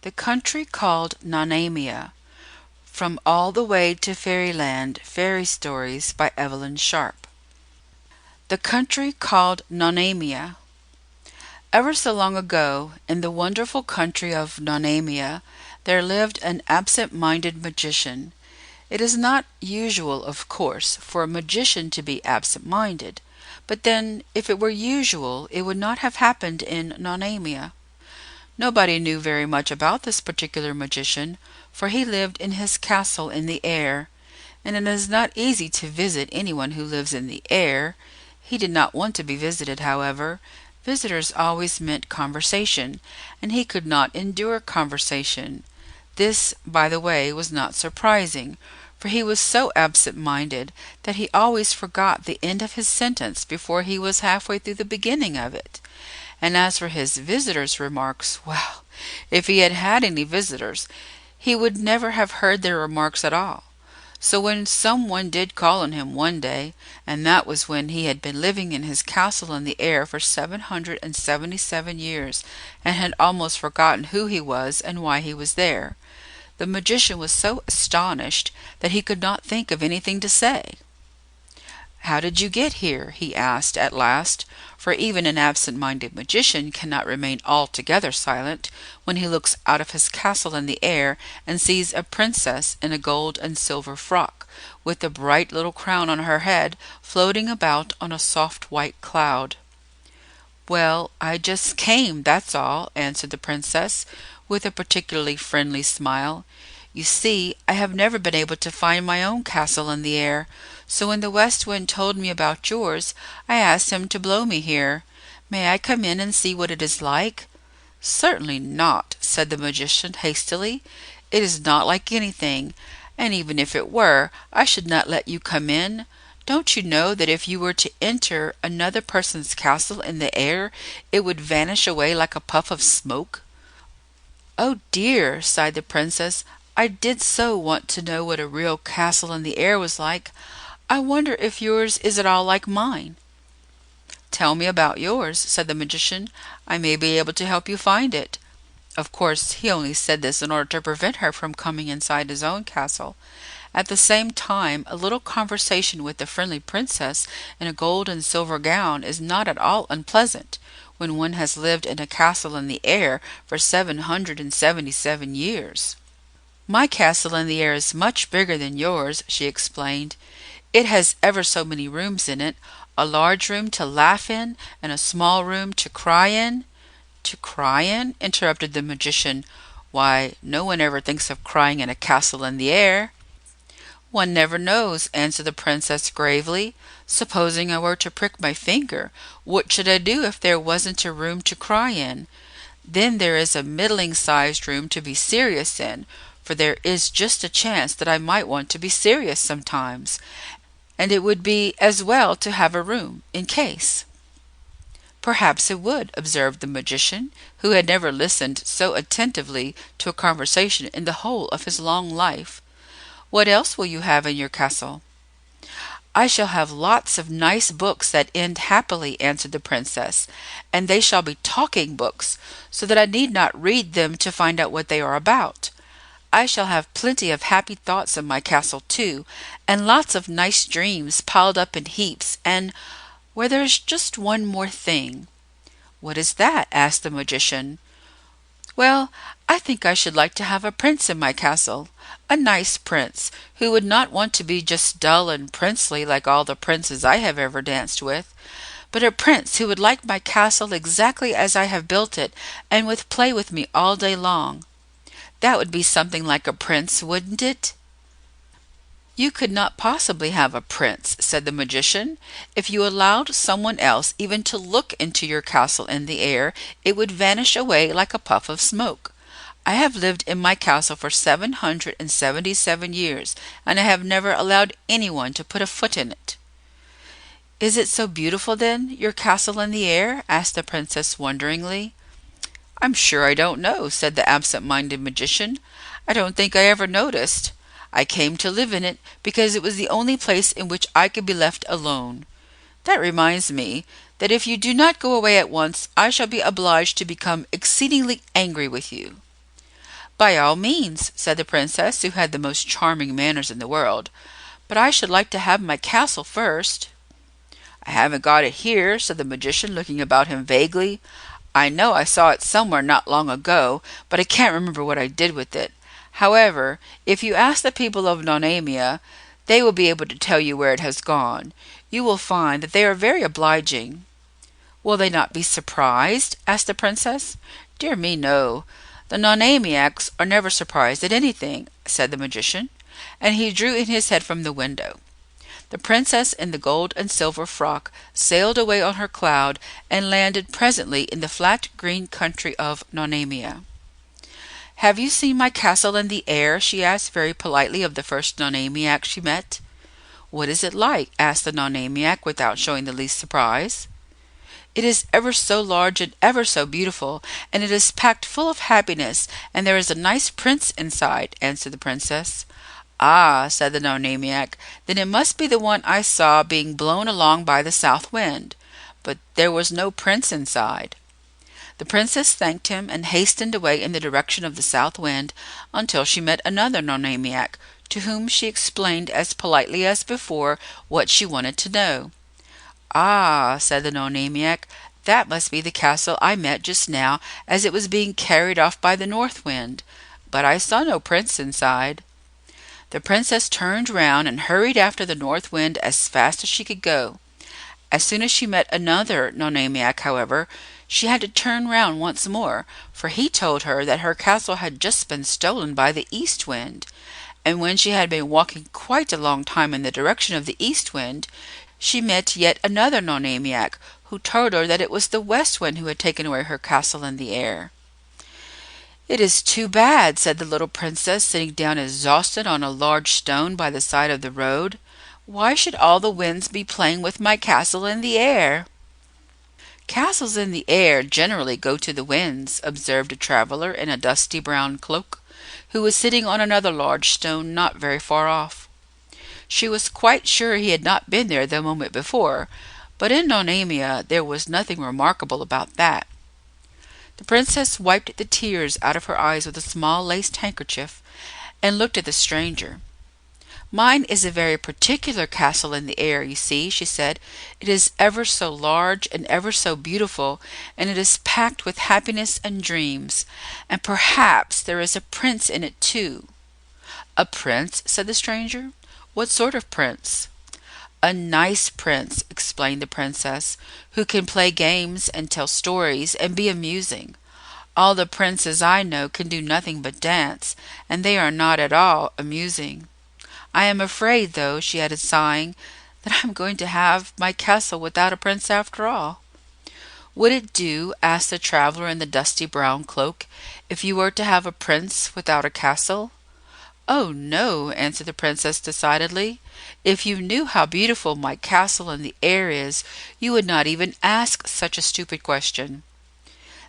The country called Nonamia. From All the Way to Fairyland Fairy Stories by Evelyn Sharp. The country called Nonamia. Ever so long ago, in the wonderful country of Nonamia, there lived an absent-minded magician. It is not usual, of course, for a magician to be absent-minded, but then, if it were usual, it would not have happened in Nonamia. Nobody knew very much about this particular magician, for he lived in his castle in the air, and it is not easy to visit anyone who lives in the air. He did not want to be visited, however. Visitors always meant conversation, and he could not endure conversation. This, by the way, was not surprising, for he was so absent-minded that he always forgot the end of his sentence before he was halfway through the beginning of it. And as for his visitors' remarks, well, if he had had any visitors, he would never have heard their remarks at all. So when some one did call on him one day, and that was when he had been living in his castle in the air for 777 years, and had almost forgotten who he was and why he was there, the magician was so astonished that he could not think of anything to say. "How did you get here?" he asked at last, for even an absent-minded magician cannot remain altogether silent when he looks out of his castle in the air and sees a princess in a gold and silver frock, with a bright little crown on her head, floating about on a soft white cloud. "Well, I just came, that's all," answered the princess, with a particularly friendly smile. "You see, I have never been able to find my own castle in the air, so when the West Wind told me about yours, I asked him to blow me here. May I come in and see what it is like?" "Certainly not," said the magician hastily. "It is not like anything, and even if it were, I should not let you come in. Don't you know that if you were to enter another person's castle in the air, it would vanish away like a puff of smoke?" "Oh dear," sighed the princess, "I did so want to know what a real castle in the air was like. I wonder if yours is at all like mine?" "Tell me about yours," said the magician. "I may be able to help you find it." Of course, he only said this in order to prevent her from coming inside his own castle. At the same time, a little conversation with the friendly princess in a gold and silver gown is not at all unpleasant when one has lived in a castle in the air for 777 years. "My castle in the air is much bigger than yours," she explained. "It has ever so many rooms in it, a large room to laugh in, and a small room to cry in." "To cry in?" interrupted the magician. "Why, no one ever thinks of crying in a castle in the air." "One never knows," answered the princess gravely. "Supposing I were to prick my finger, what should I do if there wasn't a room to cry in? Then there is a middling-sized room to be serious in, for there is just a chance that I might want to be serious sometimes, and it would be as well to have a room, in case." "Perhaps it would," observed the magician, who had never listened so attentively to a conversation in the whole of his long life. "What else will you have in your castle?" "I shall have lots of nice books that end happily," answered the princess, "and they shall be talking books, so that I need not read them to find out what they are about. I shall have plenty of happy thoughts in my castle, too, and lots of nice dreams piled up in heaps, and where there's just one more thing." "What is that?" asked the magician. "Well, I think I should like to have a prince in my castle, a nice prince, who would not want to be just dull and princely like all the princes I have ever danced with, but a prince who would like my castle exactly as I have built it, and would play with me all day long. That would be something like a prince, wouldn't it?" "You could not possibly have a prince," said the magician. "If you allowed someone else even to look into your castle in the air, it would vanish away like a puff of smoke. I have lived in my castle for 777 years, and I have never allowed anyone to put a foot in it." "Is it so beautiful, then, your castle in the air?" asked the princess wonderingly. "I'm sure I don't know," said the absent-minded magician. "I don't think I ever noticed. I came to live in it because it was the only place in which I could be left alone. That reminds me that if you do not go away at once, I shall be obliged to become exceedingly angry with you." "By all means," said the Princess, who had the most charming manners in the world. "But I should like to have my castle first." "I haven't got it here," said the magician, looking about him vaguely. "I know I saw it somewhere not long ago, but I can't remember what I did with it. However, if you ask the people of Nonamia, they will be able to tell you where it has gone. You will find that they are very obliging." "Will they not be surprised?" asked the Princess. "Dear me, no. The Nonamiacs are never surprised at anything," said the magician, and he drew in his head from the window. The Princess in the gold and silver frock sailed away on her cloud and landed presently in the flat green country of Nonamia. "Have you seen my castle in the air?" she asked very politely of the first Nonamiac she met. "What is it like?" asked the Nonamiac without showing the least surprise. "It is ever so large and ever so beautiful, and it is packed full of happiness, and there is a nice prince inside," answered the Princess. "Ah," said the Nonamiac, "then it must be the one I saw being blown along by the south wind. But there was no prince inside." The Princess thanked him and hastened away in the direction of the south wind until she met another Nonamiac, to whom she explained as politely as before what she wanted to know. "Ah," said the Nonamiac, "that must be the castle I met just now as it was being carried off by the north wind. But I saw no prince inside." The Princess turned round and hurried after the north wind as fast as she could go. As soon as she met another Nonamiac, however, she had to turn round once more, for he told her that her castle had just been stolen by the east wind. And when she had been walking quite a long time in the direction of the east wind, she met yet another Nonamiac, who told her that it was the west wind who had taken away her castle in the air. "It is too bad," said the little Princess, sitting down exhausted on a large stone by the side of the road. "Why should all the winds be playing with my castle in the air?" "Castles in the air generally go to the winds," observed a traveler in a dusty brown cloak, who was sitting on another large stone not very far off. She was quite sure he had not been there the moment before, but in Nonamia there was nothing remarkable about that. The Princess wiped the tears out of her eyes with a small laced handkerchief, and looked at the stranger. "Mine is a very particular castle in the air, you see," she said. "It is ever so large and ever so beautiful, and it is packed with happiness and dreams, and perhaps there is a prince in it too." "A prince?" said the stranger. "What sort of prince?" "A nice prince," explained the Princess, "who can play games and tell stories and be amusing. All the princes I know can do nothing but dance, and they are not at all amusing. I am afraid, though," she added, sighing, "that I am going to have my castle without a prince after all." "Would it do," asked the traveler in the dusty brown cloak, "if you were to have a prince without a castle?" "Oh, no," answered the Princess decidedly. "If you knew how beautiful my castle in the air is, you would not even ask such a stupid question."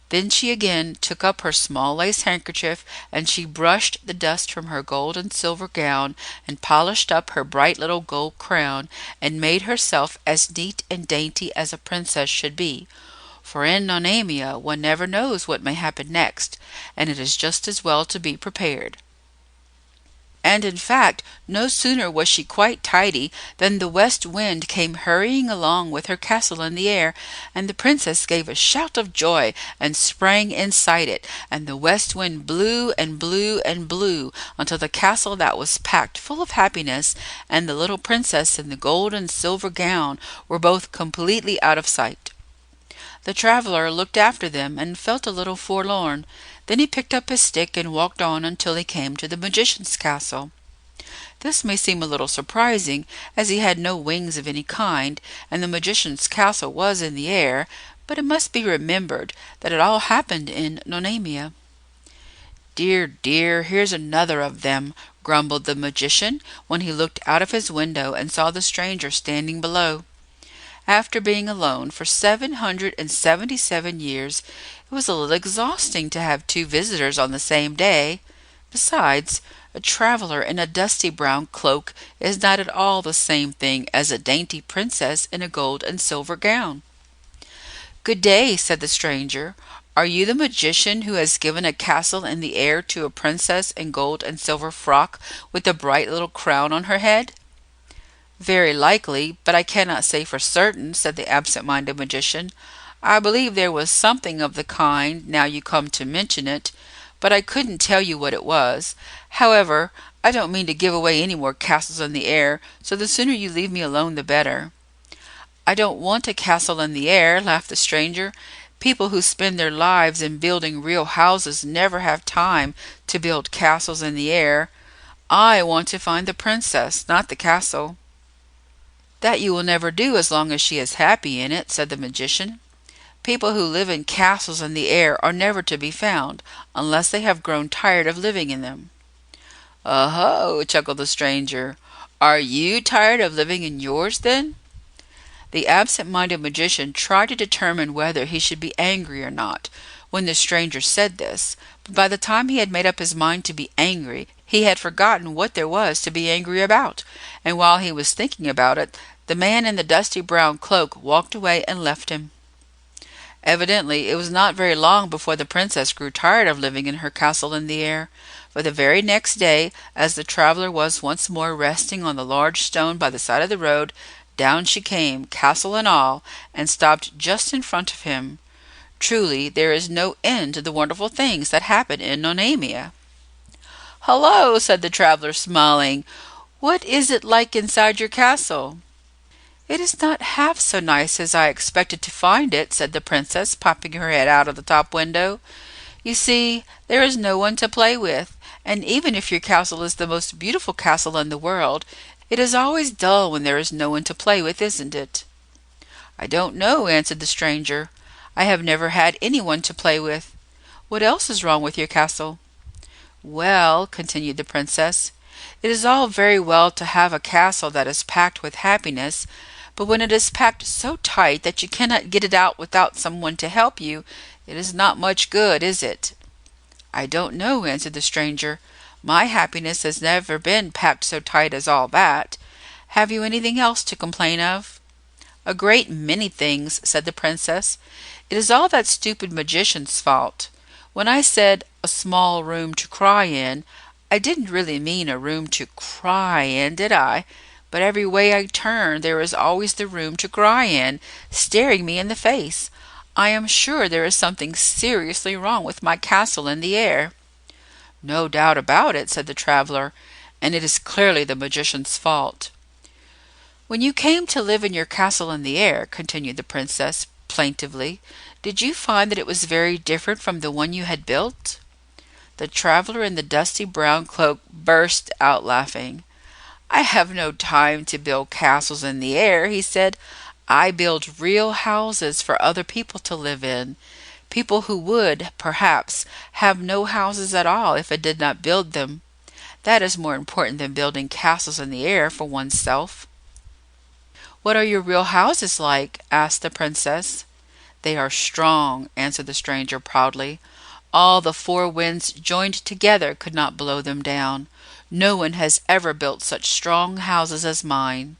Then she again took up her small lace handkerchief, and she brushed the dust from her gold and silver gown, and polished up her bright little gold crown, and made herself as neat and dainty as a princess should be. For in Nonamia one never knows what may happen next, and it is just as well to be prepared. And in fact, no sooner was she quite tidy than the west wind came hurrying along with her castle in the air, and the Princess gave a shout of joy and sprang inside it, and the west wind blew and blew and blew until the castle that was packed full of happiness and the little Princess in the gold and silver gown were both completely out of sight. The traveler looked after them and felt a little forlorn. Then he picked up his stick and walked on until he came to the magician's castle. This may seem a little surprising, as he had no wings of any kind, and the magician's castle was in the air, but it must be remembered that it all happened in Nonamia. "Dear, dear, here's another of them," grumbled the magician when he looked out of his window and saw the stranger standing below. After being alone for 777 years, it was a little exhausting to have two visitors on the same day. Besides, a traveler in a dusty brown cloak is not at all the same thing as a dainty princess in a gold and silver gown. "Good day," said the stranger. Are you the magician who has given a castle in the air to a princess in gold and silver frock with a bright little crown on her head?" "Very likely, but I cannot say for certain," said the absent-minded magician. "I believe there was something of the kind, now you come to mention it, but I couldn't tell you what it was. However, I don't mean to give away any more castles in the air, so the sooner you leave me alone the better." "I don't want a castle in the air," laughed the stranger. "People who spend their lives in building real houses never have time to build castles in the air. I want to find the princess, not the castle." "That you will never do as long as she is happy in it," said the magician. "People who live in castles in the air are never to be found, unless they have grown tired of living in them." "Oh," chuckled the stranger. "Are you tired of living in yours, then?" The absent-minded magician tried to determine whether he should be angry or not when the stranger said this, but by the time he had made up his mind to be angry, he had forgotten what there was to be angry about, and while he was thinking about it, the man in the dusty brown cloak walked away and left him. Evidently, it was not very long before the princess grew tired of living in her castle in the air, for the very next day, as the traveler was once more resting on the large stone by the side of the road, down she came, castle and all, and stopped just in front of him. Truly, there is no end to the wonderful things that happen in Nonamia. "Hello," said the traveler, smiling. "What is it like inside your castle?" "It is not half so nice as I expected to find it," said the princess, popping her head out of the top window. "You see, there is no one to play with, and even if your castle is the most beautiful castle in the world, it is always dull when there is no one to play with, isn't it?" "I don't know," answered the stranger. "I have never had anyone to play with. What else is wrong with your castle?" "Well," continued the princess, "it is all very well to have a castle that is packed with happiness, but when it is packed so tight that you cannot get it out without someone to help you, it is not much good, is it?" "I don't know," answered the stranger. "My happiness has never been packed so tight as all that. Have you anything else to complain of?" "A great many things," said the princess. "It is all that stupid magician's fault. When I said a small room to cry in, I didn't really mean a room to cry in, did I? But every way I turn there is always the room to cry in, staring me in the face. I am sure there is something seriously wrong with my castle in the air." "No doubt about it," said the traveler, "and it is clearly the magician's fault." "When you came to live in your castle in the air," continued the princess, plaintively, "did you find that it was very different from the one you had built?" The traveler in the dusty brown cloak burst out laughing. "I have no time to build castles in the air," he said. "I build real houses for other people to live in, people who would, perhaps, have no houses at all if I did not build them. That is more important than building castles in the air for oneself." "What are your real houses like?" asked the princess. "They are strong," answered the stranger proudly. "All the four winds joined together could not blow them down. No one has ever built such strong houses as mine."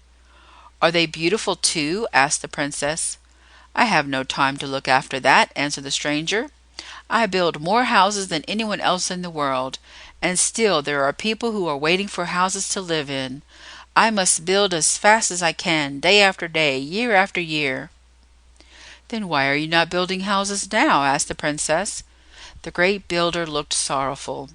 "Are they beautiful too?" asked the princess. "I have no time to look after that," answered the stranger. "I build more houses than anyone else in the world, and still there are people who are waiting for houses to live in. I must build as fast as I can, day after day, year after year." "Then why are you not building houses now?" asked the princess. The great builder looked sorrowful.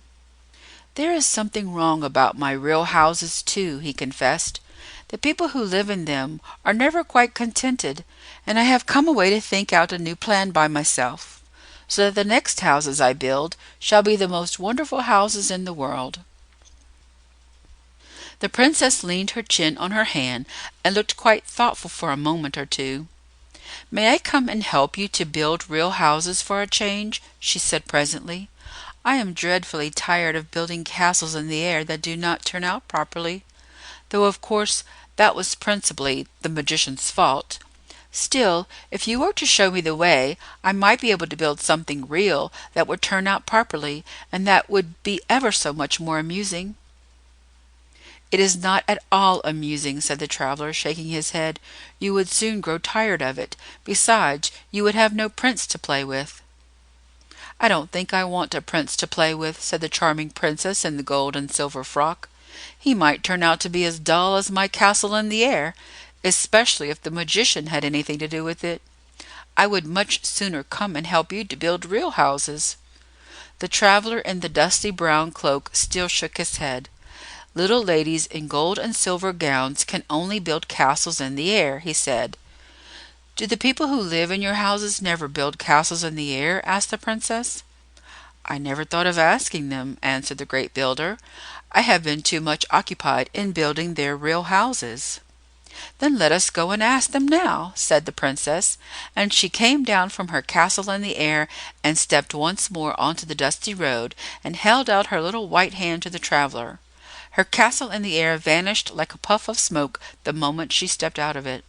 "There is something wrong about my real houses, too," he confessed. "The people who live in them are never quite contented, and I have come away to think out a new plan by myself, so that the next houses I build shall be the most wonderful houses in the world." The princess leaned her chin on her hand and looked quite thoughtful for a moment or two. "May I come and help you to build real houses for a change?" she said presently. "I am dreadfully tired of building castles in the air that do not turn out properly, though of course that was principally the magician's fault. Still, if you were to show me the way, I might be able to build something real that would turn out properly, and that would be ever so much more amusing." "It is not at all amusing," said the traveler, shaking his head. "You would soon grow tired of it. Besides, you would have no prince to play with." "I don't think I want a prince to play with," said the charming princess in the gold and silver frock. "He might turn out to be as dull as my castle in the air, especially if the magician had anything to do with it. I would much sooner come and help you to build real houses." The traveler in the dusty brown cloak still shook his head. "Little ladies in gold and silver gowns can only build castles in the air," he said. "Do the people who live in your houses never build castles in the air?" asked the princess. "I never thought of asking them," answered the great builder. "I have been too much occupied in building their real houses." "Then let us go and ask them now," said the princess, and she came down from her castle in the air and stepped once more onto the dusty road and held out her little white hand to the traveler. Her castle in the air vanished like a puff of smoke the moment she stepped out of it.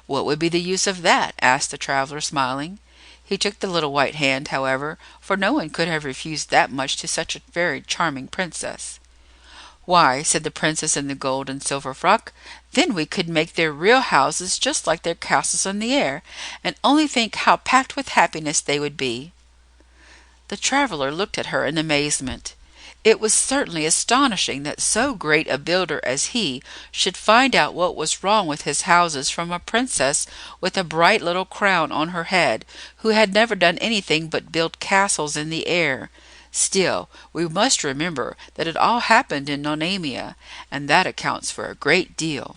"What would be the use of that?" asked the traveler, smiling. He took the little white hand, however, for no one could have refused that much to such a very charming princess. "Why," said the princess in the gold and silver frock, "then we could make their real houses just like their castles in the air, and only think how packed with happiness they would be." The traveler looked at her in amazement. It was certainly astonishing that so great a builder as he should find out what was wrong with his houses from a princess with a bright little crown on her head, who had never done anything but build castles in the air. Still, we must remember that it all happened in Nonamia, and that accounts for a great deal.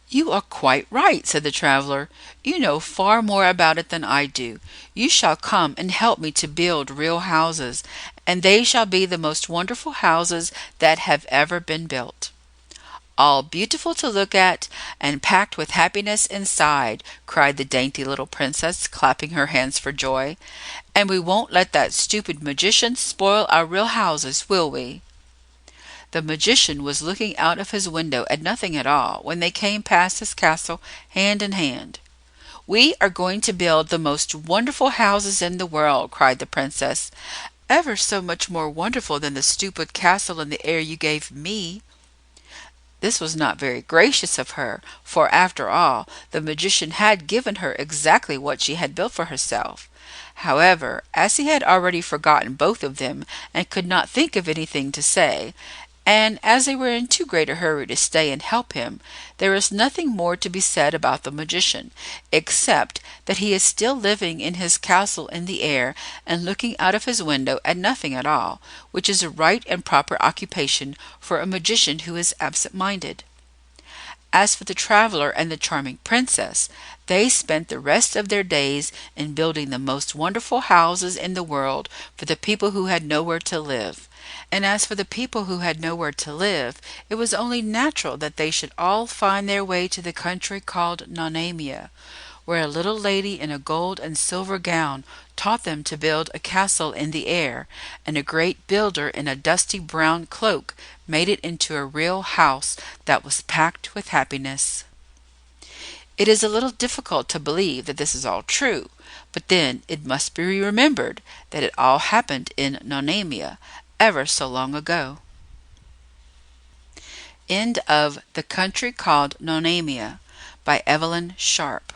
"You are quite right," said the traveler. "You know far more about it than I do. You shall come and help me to build real houses, and they shall be the most wonderful houses that have ever been built." "All beautiful to look at, and packed with happiness inside," cried the dainty little princess, clapping her hands for joy. "And we won't let that stupid magician spoil our real houses, will we?" The magician was looking out of his window at nothing at all when they came past his castle hand in hand. "We are going to build the most wonderful houses in the world," cried the princess. "Ever so much more wonderful than the stupid castle in the air you gave me." This was not very gracious of her, for after all, the magician had given her exactly what she had built for herself. However, as he had already forgotten both of them and could not think of anything to say, and as they were in too great a hurry to stay and help him, there is nothing more to be said about the magician, except that he is still living in his castle in the air and looking out of his window at nothing at all, which is a right and proper occupation for a magician who is absent-minded. As for the traveler and the charming princess, they spent the rest of their days in building the most wonderful houses in the world for the people who had nowhere to live. And as for the people who had nowhere to live, it was only natural that they should all find their way to the country called Nonamia, where a little lady in a gold and silver gown taught them to build a castle in the air, and a great builder in a dusty brown cloak made it into a real house that was packed with happiness. It is a little difficult to believe that this is all true, but then it must be remembered that it all happened in Nonamia ever so long ago. End of The Country Called Nonamia by Evelyn Sharp.